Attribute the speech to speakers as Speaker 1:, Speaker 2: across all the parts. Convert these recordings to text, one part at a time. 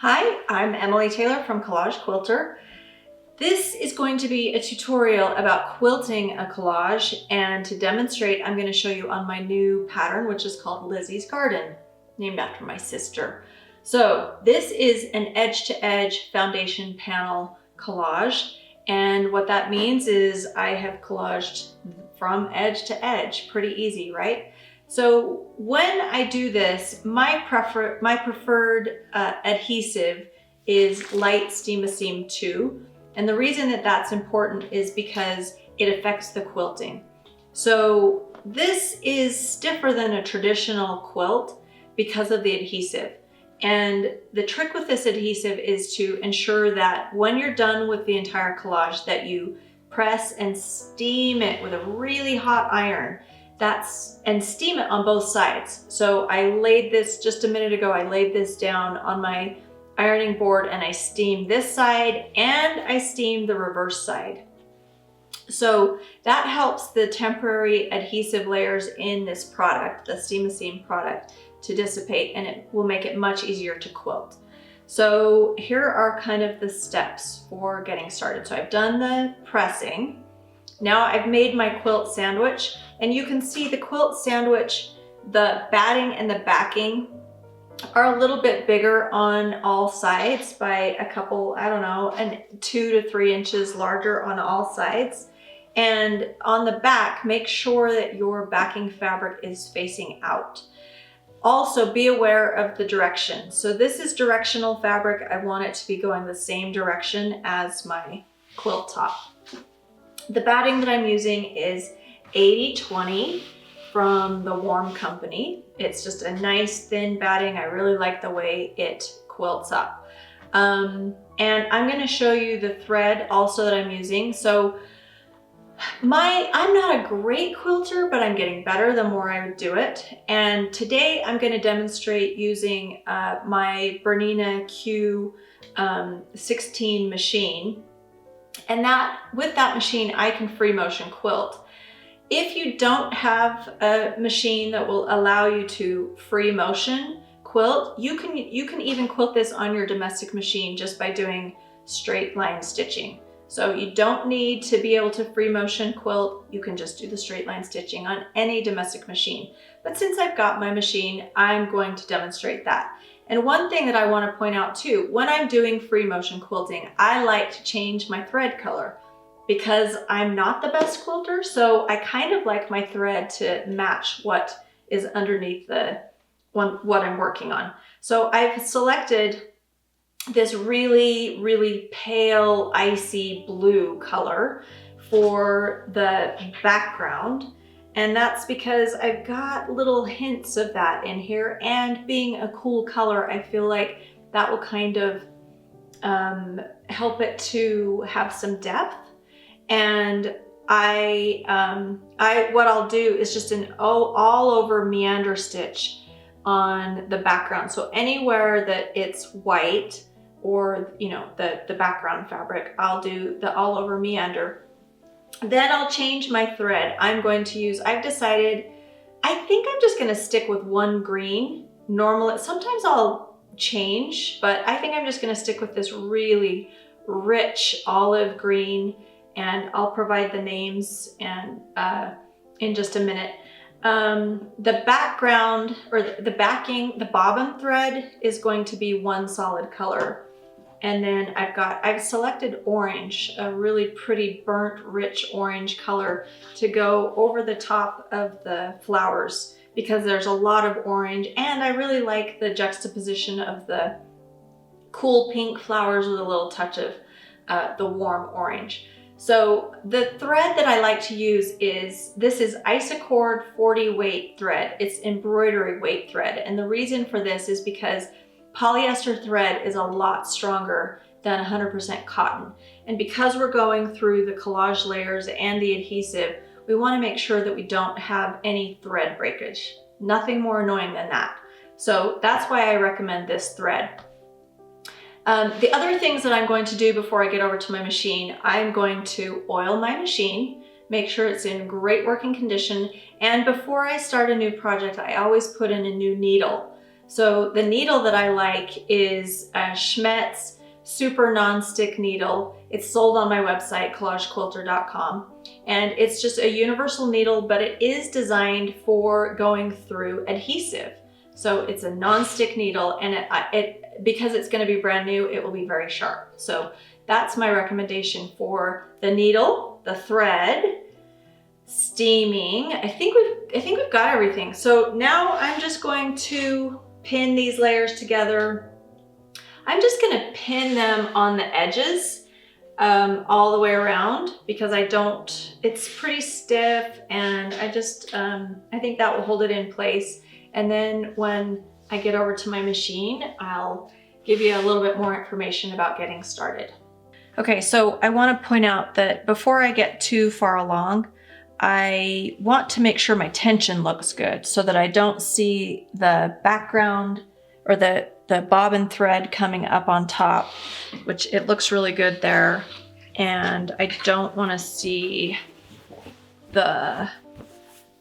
Speaker 1: Hi, I'm Emily Taylor from Collage Quilter. This is going to be a tutorial about quilting a collage, and to demonstrate I'm going to show you on my new pattern, which is called Lizzie's Garden, named after my sister. So this is an edge-to-edge foundation panel collage, and what that means is I have collaged from edge to edge. Pretty easy, right? So when I do this, my preferred adhesive is light Steam 2. And the reason that that's important is because it affects the quilting. So this is stiffer than a traditional quilt because of the adhesive. And the trick with this adhesive is to ensure that when you're done with the entire collage that you press and steam it with a really hot iron. And steam it on both sides. So I laid this just a minute ago, I laid this down on my ironing board and I steamed this side and I steamed the reverse side. So that helps the temporary adhesive layers in this product, the Steam product, to dissipate, and it will make it much easier to quilt. So here are kind of the steps for getting started. So I've done the pressing. Now I've made my quilt sandwich, and you can see the quilt sandwich, the batting and the backing are a little bit bigger on all sides by a couple, I don't know, and 2 to 3 inches larger on all sides. And on the back, make sure that your backing fabric is facing out. Also be aware of the direction. So this is directional fabric. I want it to be going the same direction as my quilt top. The batting that I'm using is 80/20 from the Warm Company. It's just a nice thin batting. I really like the way it quilts up. And I'm going to show you the thread also that I'm using. So I'm not a great quilter, but I'm getting better the more I do it. And today I'm going to demonstrate using my BERNINA Q16 machine. And with that machine, I can free motion quilt. If you don't have a machine that will allow you to free motion quilt, you can even quilt this on your domestic machine just by doing straight line stitching. So you don't need to be able to free motion quilt. You can just do the straight line stitching on any domestic machine. But since I've got my machine, I'm going to demonstrate that. And one thing that I want to point out too, when I'm doing free motion quilting, I like to change my thread color because I'm not the best quilter. So I kind of like my thread to match what is underneath what I'm working on. So I've selected this really, really pale, icy blue color for the background. And that's because I've got little hints of that in here, and being a cool color, I feel like that will kind of help it to have some depth. And what I'll do is just an all over meander stitch on the background. So anywhere that it's white or the background fabric, I'll do the all over meander. Then I'll change my thread. I've decided, I think I'm just gonna stick with one green. Normally, sometimes I'll change, but I think I'm just gonna stick with this really rich olive green, and I'll provide the names and in just a minute. The background, or the backing, the bobbin thread is going to be one solid color. And then I've selected orange, a really pretty burnt rich orange color to go over the top of the flowers because there's a lot of orange, and I really like the juxtaposition of the cool pink flowers with a little touch of the warm orange. So the thread that I like to use is Isacord 40 weight thread. It's embroidery weight thread. And the reason for this is because polyester thread is a lot stronger than 100% cotton. And because we're going through the collage layers and the adhesive, we want to make sure that we don't have any thread breakage. Nothing more annoying than that. So that's why I recommend this thread. The other things that I'm going to do before I get over to my machine, I'm going to oil my machine, make sure it's in great working condition, and before I start a new project, I always put in a new needle. So the needle that I like is a Schmetz Super Non-Stick Needle. It's sold on my website, collagequilter.com. And it's just a universal needle, but it is designed for going through adhesive. So it's a non-stick needle, and because it's going to be brand new, it will be very sharp. So that's my recommendation for the needle, the thread, steaming. I think we've got everything. So now I'm just going to pin these layers together. I'm just going to pin them on the edges all the way around, because it's pretty stiff, and I think that will hold it in place. And then when I get over to my machine, I'll give you a little bit more information about getting started. Okay, so I want to point out that before I get too far along, I want to make sure my tension looks good so that I don't see the background or the bobbin thread coming up on top, which it looks really good there. And I don't want to see the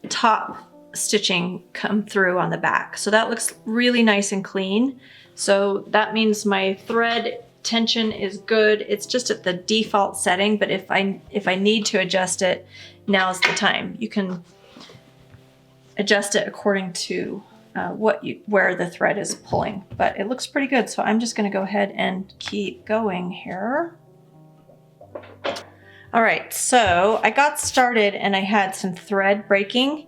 Speaker 1: top stitching come through on the back. So that looks really nice and clean. So that means my thread tension is good. It's just at the default setting, but if I need to adjust it, now's the time. You can adjust it according to where the thread is pulling, but it looks pretty good. So I'm just going to go ahead and keep going here. All right, so I got started and I had some thread breaking.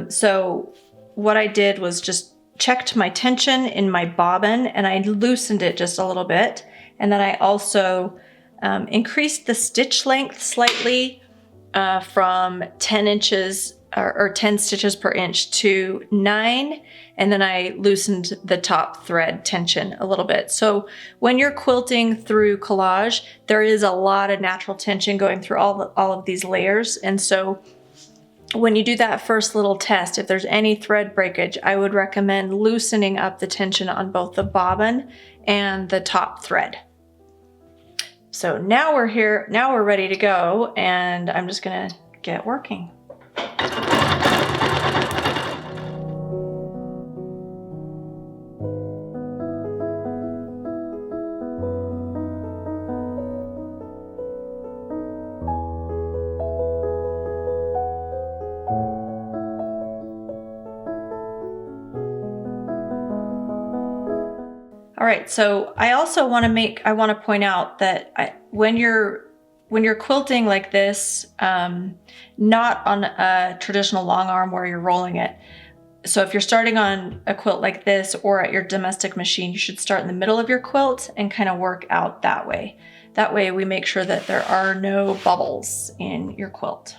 Speaker 1: So what I did was just checked my tension in my bobbin, and I loosened it just a little bit. And then I also increased the stitch length slightly from 10 inches or 10 stitches per inch to 9. And then I loosened the top thread tension a little bit. So when you're quilting through collage, there is a lot of natural tension going through all of these layers. And so when you do that first little test, if there's any thread breakage, I would recommend loosening up the tension on both the bobbin and the top thread. So now we're here, now we're ready to go, and I'm just gonna get working. All right, so I also want to point out that when you're quilting like this, not on a traditional long arm where you're rolling it. So if you're starting on a quilt like this or at your domestic machine, you should start in the middle of your quilt and kind of work out that way. That way we make sure that there are no bubbles in your quilt.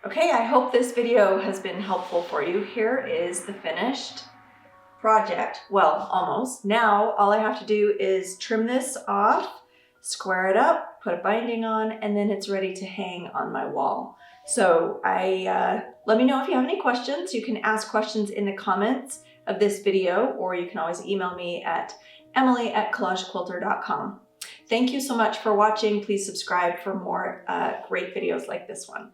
Speaker 1: Okay, I hope this video has been helpful for you. Here is the finished project. Well, almost. Now, all I have to do is trim this off, square it up, put a binding on, and then it's ready to hang on my wall. So let me know if you have any questions. You can ask questions in the comments of this video, or you can always email me at emily@collagequilter.com. Thank you so much for watching. Please subscribe for more great videos like this one.